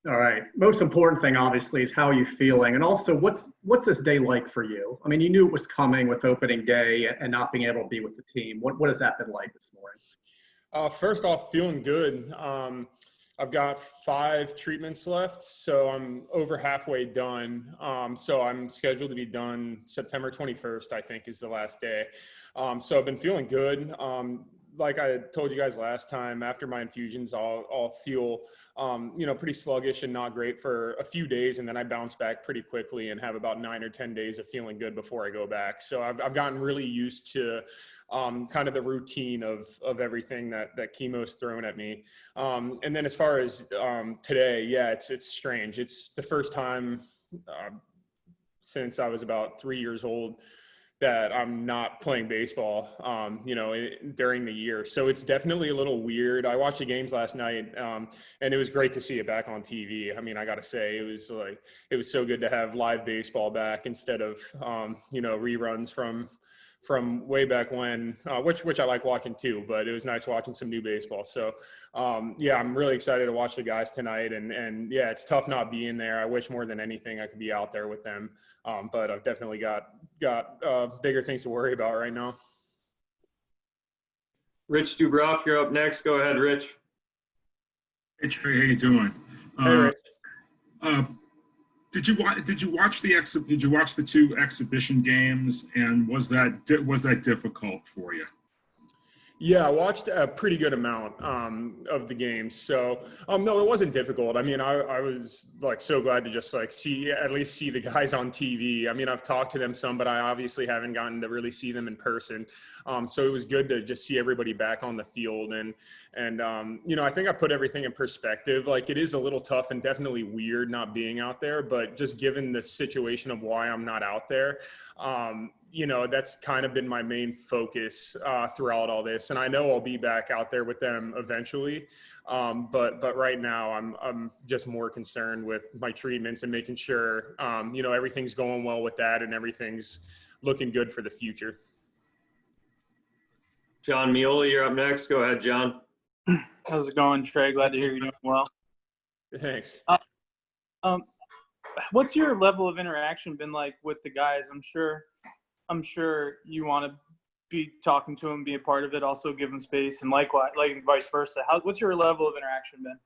All right. Most important thing, obviously, is how are you feeling, and also what's this day like for you? I mean, you knew it was coming with opening day and not being able to be with the team. What has that been like this morning? First off, feeling good. I've got 5 treatments left, so I'm over halfway done. So I'm scheduled to be done September 21st, I think, is the last day. So I've been feeling good. Like I told you guys last time, after my infusions, I'll feel, pretty sluggish and not great for a few days, and then I bounce back pretty quickly and have about 9 or 10 days of feeling good before I go back. So I've gotten really used to kind of the routine of everything that chemo's thrown at me. And then as far as today, yeah, it's strange. It's the first time since I was about 3 years old that I'm not playing baseball, during the year. So it's definitely a little weird. I watched the games last night, and it was great to see it back on TV. I mean, I got to say, it was so good to have live baseball back instead of, reruns from way back when, which I like watching too, but it was nice watching some new baseball. So, yeah, I'm really excited to watch the guys tonight, and yeah, it's tough not being there. I wish more than anything I could be out there with them. But I've definitely got bigger things to worry about right now. Rich Dubroff, you're up next. Go ahead, Rich. Hey Trey, how you doing? Hey, Rich. Did you watch the 2 exhibition games, and was that difficult for you? Yeah, I watched a pretty good amount of the games. So, no, it wasn't difficult. I mean, I was like so glad to just like at least see the guys on TV. I mean, I've talked to them some, but I obviously haven't gotten to really see them in person. So it was good to just see everybody back on the field. And I think I put everything in perspective. Like, it is a little tough and definitely weird not being out there, but just given the situation of why I'm not out there, that's kind of been my main focus throughout all this. And I know I'll be back out there with them eventually. But right now I'm just more concerned with my treatments and making sure, everything's going well with that and everything's looking good for the future. John Mioli, you're up next. Go ahead, John. How's it going, Trey? Glad to hear you're doing well. Thanks. What's your level of interaction been like with the guys? I'm sure you want to be talking to them, be a part of it, also give them space, and likewise, like vice versa. What's your level of interaction been?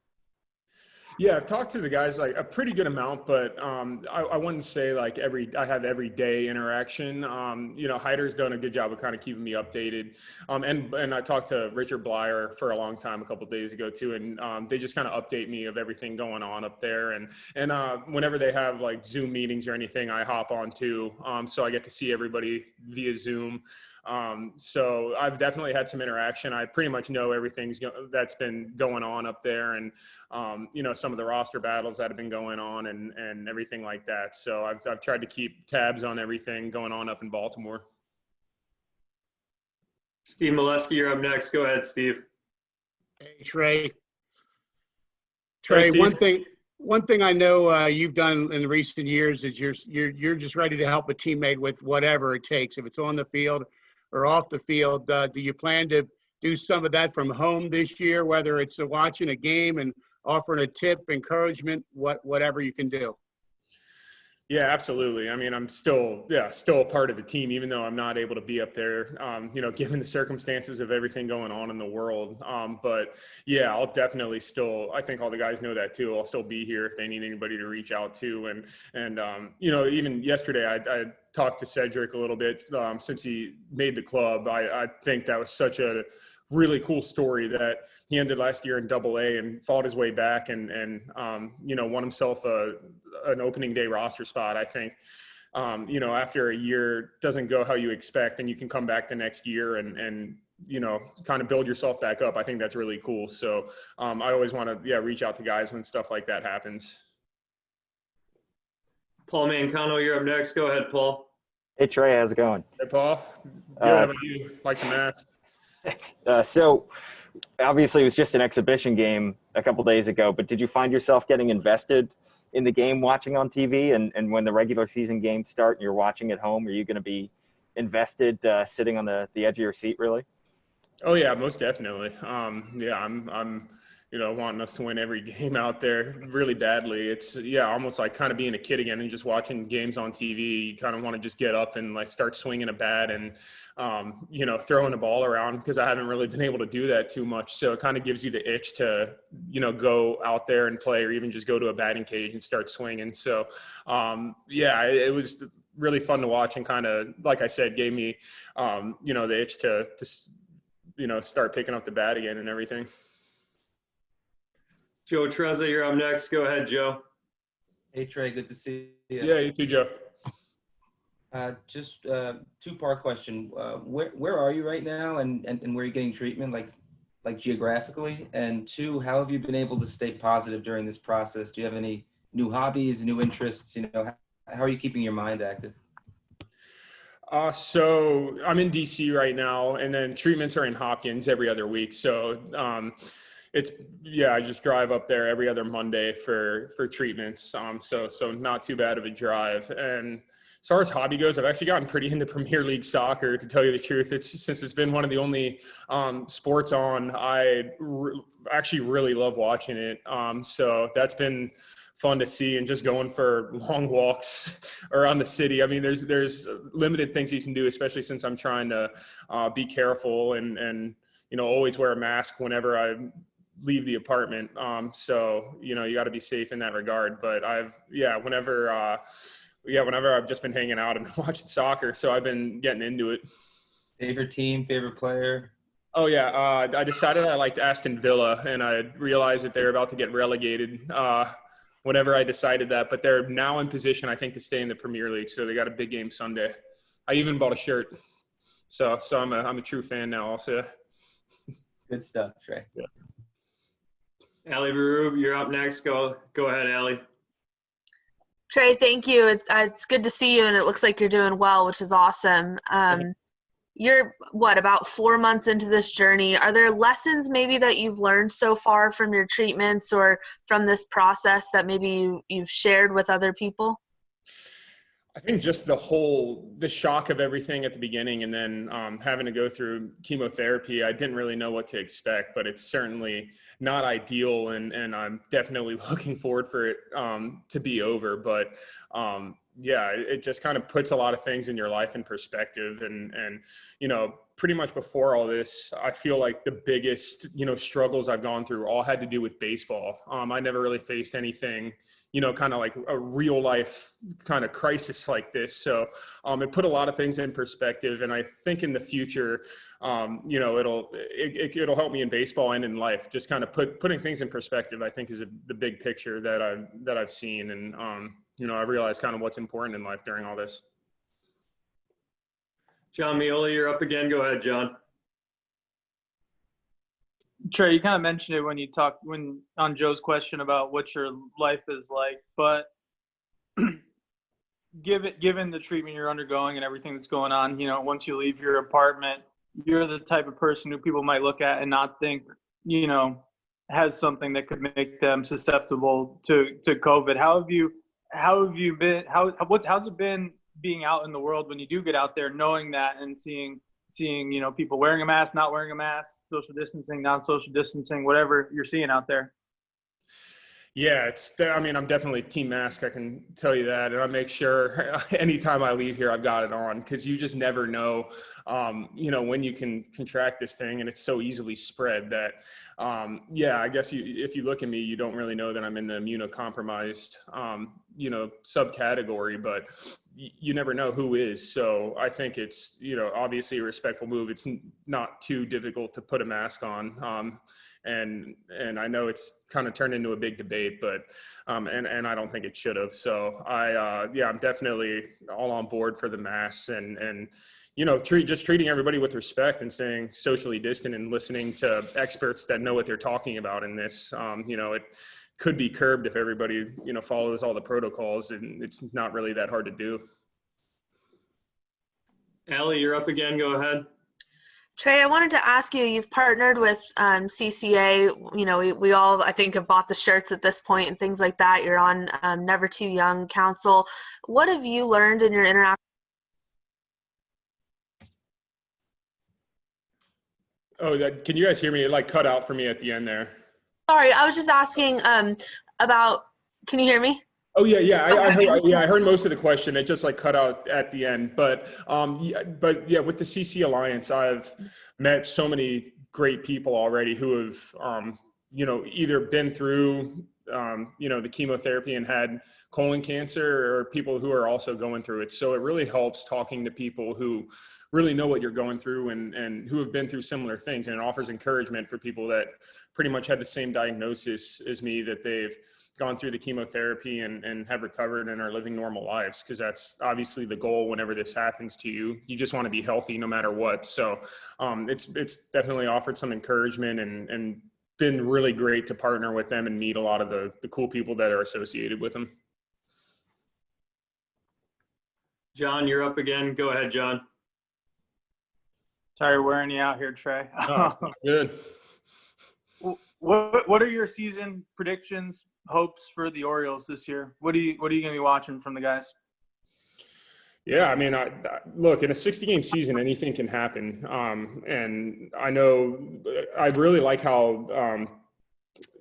Yeah, I've talked to the guys like a pretty good amount, but I wouldn't say like I have every day interaction. Hyder's done a good job of kind of keeping me updated. And I talked to Richard Blyer for a long time a couple of days ago too, and they just kind of update me of everything going on up there. And whenever they have like Zoom meetings or anything, I hop on too. So I get to see everybody via Zoom. So I've definitely had some interaction. I pretty much know everything that's been going on up there, and some of the roster battles that have been going on and everything like that. So I've tried to keep tabs on everything going on up in Baltimore. Steve Molesky, you're up next. Go ahead, Steve. Hey, Trey. Hey, One thing I know you've done in recent years is you're just ready to help a teammate with whatever it takes, if it's on the field or off the field. Do you plan to do some of that from home this year, whether it's watching a game and offering a tip, encouragement, whatever you can do? Yeah, absolutely. I mean, I'm still a part of the team, even though I'm not able to be up there, given the circumstances of everything going on in the world. But yeah, I'll definitely I think all the guys know that too. I'll still be here if they need anybody to reach out to. And even yesterday, I talked to Cedric a little bit since he made the club. I think that was such a really cool story that he ended last year in Double-A and fought his way back and won himself an opening day roster spot. I think, after a year doesn't go how you expect and you can come back the next year and kind of build yourself back up. I think that's really cool. So I always want to, reach out to guys when stuff like that happens. Paul Mancano, you're up next. Go ahead, Paul. Hey, Trey, how's it going? Hey, Paul. Good. How about you? Like the Mets? So obviously it was just an exhibition game a couple days ago, but did you find yourself getting invested in the game watching on TV? And when the regular season games start and you're watching at home, are you going to be invested sitting on the edge of your seat, really? Oh yeah, most definitely. I'm wanting us to win every game out there really badly. It's almost like kind of being a kid again and just watching games on TV. You kind of want to just get up and like start swinging a bat and, throwing the ball around, because I haven't really been able to do that too much. So it kind of gives you the itch to, go out there and play, or even just go to a batting cage and start swinging. So, it was really fun to watch, and kind of, like I said, gave me, the itch to start picking up the bat again and everything. Joe Treza, you're up next. Go ahead, Joe. Hey, Trey, good to see you. Yeah, you too, Joe. Just two-part question. Where are you right now, and where are you getting treatment, like geographically? And two, how have you been able to stay positive during this process? Do you have any new hobbies, new interests? How are you keeping your mind active? So I'm in DC right now, and then treatments are in Hopkins every other week. So I just drive up there every other Monday for treatments. So not too bad of a drive. And as far as hobby goes, I've actually gotten pretty into Premier League soccer, to tell you the truth. Since it's been one of the only sports on, I actually really love watching it. So that's been fun to see, and just going for long walks around the city. I mean, there's limited things you can do, especially since I'm trying to be careful and always wear a mask whenever I leave the apartment. So you got to be safe in that regard. But whenever I've just been hanging out and watching soccer, so I've been getting into it. Favorite team, favorite player? Oh yeah, I decided I liked Aston Villa, and I realized that they're about to get relegated whenever I decided that. But they're now in position, I think, to stay in the Premier League. So they got a big game Sunday. I even bought a shirt. So I'm a true fan now also. Good stuff, Trey. Yeah. Allie Barub, you're up next. Go ahead, Allie. Trey, thank you. It's good to see you, and it looks like you're doing well, which is awesome. You're about 4 months into this journey. Are there lessons maybe that you've learned so far from your treatments or from this process that maybe you've shared with other people? I think just the shock of everything at the beginning, and then having to go through chemotherapy, I didn't really know what to expect, but it's certainly not ideal, and I'm definitely looking forward for it to be over. But it just kind of puts a lot of things in your life in perspective. And pretty much before all this, I feel like the biggest, struggles I've gone through all had to do with baseball. I never really faced anything, kind of like a real life kind of crisis like this. So it put a lot of things in perspective. And I think in the future, it'll help me in baseball and in life. Just kind of putting things in perspective, I think, is the big picture that I've seen. And, I realized kind of what's important in life during all this. John Meola, you're up again. Go ahead, John. Trey, you kind of mentioned it when on Joe's question about what your life is like, but given the treatment you're undergoing and everything that's going on, once you leave your apartment, you're the type of person who people might look at and not think, has something that could make them susceptible to COVID. How's it been being out in the world when you do get out there, knowing that and seeing people wearing a mask, not wearing a mask, social distancing, non-social distancing, whatever you're seeing out there? Yeah, I'm definitely team mask. I can tell you that. And I make sure anytime I leave here, I've got it on, because you just never know, when you can contract this thing, and it's so easily spread that, I guess if you look at me, you don't really know that I'm in the immunocompromised, subcategory, but you never know who is. So I think it's, obviously a respectful move. It's not too difficult to put a mask on. And I know it's kind of turned into a big debate, but, and I don't think it should have. So I'm definitely all on board for the masks and treating everybody with respect and staying socially distant and listening to experts that know what they're talking about in this. It could be curbed if everybody, follows all the protocols, and it's not really that hard to do. Allie, you're up again. Go ahead. Trey, I wanted to ask you, you've partnered with CCA. We all, I think, have bought the shirts at this point and things like that. You're on Never Too Young Council. What have you learned in your interaction? Oh, can you guys hear me? It cut out for me at the end there. Sorry, I was just asking about. Can you hear me? Oh yeah. I heard most of the question. It just like cut out at the end. But with the CC Alliance, I've met so many great people already who have either been through the chemotherapy and had colon cancer, or people who are also going through it. So it really helps talking to people who really know what you're going through and who have been through similar things, and it offers encouragement for people that pretty much had the same diagnosis as me, that they've gone through the chemotherapy and have recovered and are living normal lives, because that's obviously the goal whenever this happens to you. You just want to be healthy no matter what. So it's definitely offered some encouragement and been really great to partner with them and meet a lot of the cool people that are associated with them. John, you're up again. Go ahead, John. Sorry, wearing you out here, Trey. Oh, good. What are your season predictions, hopes for the Orioles this year? What are you going to be watching from the guys? Yeah, I mean, look, in a 60-game season, anything can happen. And I know I really like how,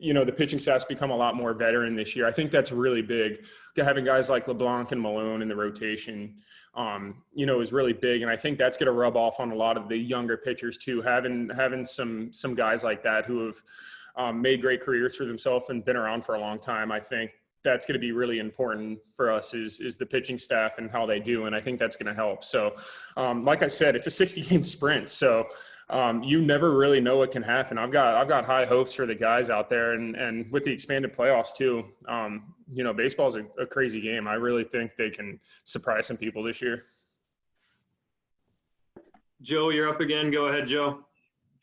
the pitching staff's become a lot more veteran this year. I think that's really big. Having guys like LeBlanc and Malone in the rotation, is really big. And I think that's going to rub off on a lot of the younger pitchers too. Having some guys like that who have made great careers for themselves and been around for a long time, I think that's going to be really important for us is the pitching staff and how they do. And I think that's going to help. So like I said, it's a 60-game sprint. So you never really know what can happen. I've got high hopes for the guys out there, and with the expanded playoffs too. Baseball is a crazy game. I really think they can surprise some people this year. Joe, you're up again. Go ahead, Joe.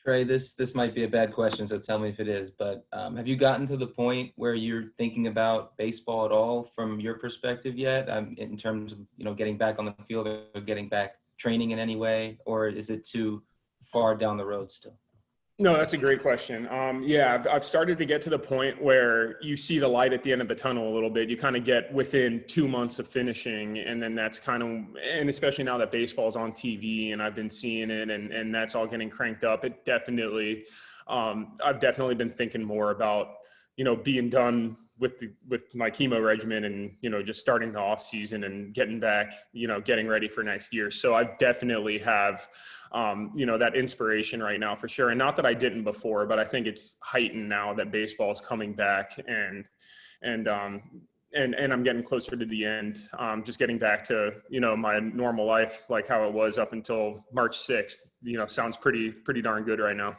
Trey, this might be a bad question, so tell me if it is, but have you gotten to the point where you're thinking about baseball at all from your perspective yet, in terms of, getting back on the field or getting back training in any way, or is it too far down the road still? No, that's a great question. I've started to get to the point where you see the light at the end of the tunnel a little bit. You kind of get within 2 months of finishing, and then that's and especially now that baseball's on TV and I've been seeing it and that's all getting cranked up, it definitely, I've definitely been thinking more about, being done with my chemo regimen and, just starting the off season and getting back, getting ready for next year. So I definitely have, that inspiration right now for sure. And not that I didn't before, but I think it's heightened now that baseball is coming back and I'm getting closer to the end, just getting back to, my normal life, like how it was up until March 6th, sounds pretty darn good right now.